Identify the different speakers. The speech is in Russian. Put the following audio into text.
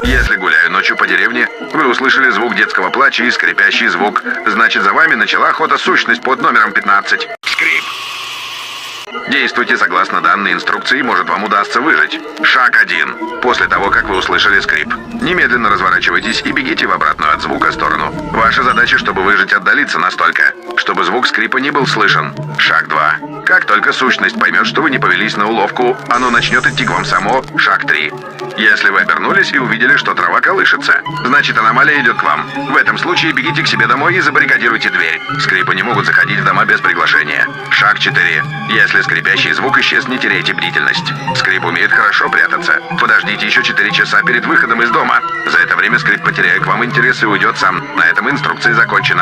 Speaker 1: Если, гуляя ночью по деревне, вы услышали звук детского плача и скрипящий звук, значит, за вами начала охота сущность под номером 15. Скрип. Действуйте согласно данной инструкции, может, вам удастся выжить. Шаг 1. После того, как вы услышали скрип, немедленно разворачивайтесь и бегите в обратную от звука сторону. Ваша задача, чтобы выжить, отдалиться настолько, чтобы звук скрипа не был слышен. Шаг 2. Как только сущность поймет, что вы не повелись на уловку, оно начнет идти к вам само. Шаг 3. Если вы обернулись и увидели, что трава колышется, значит, аномалия идет к вам. В этом случае бегите к себе домой и забаррикадируйте дверь. Скрипы не могут заходить в дома без приглашения. Шаг 4. Если скрипящий звук исчез, не теряйте бдительность. Скрип умеет хорошо прятаться. Подождите еще 4 часа перед выходом из дома. За это время скрип потеряет к вам интерес и уйдет сам. На этом инструкция закончена.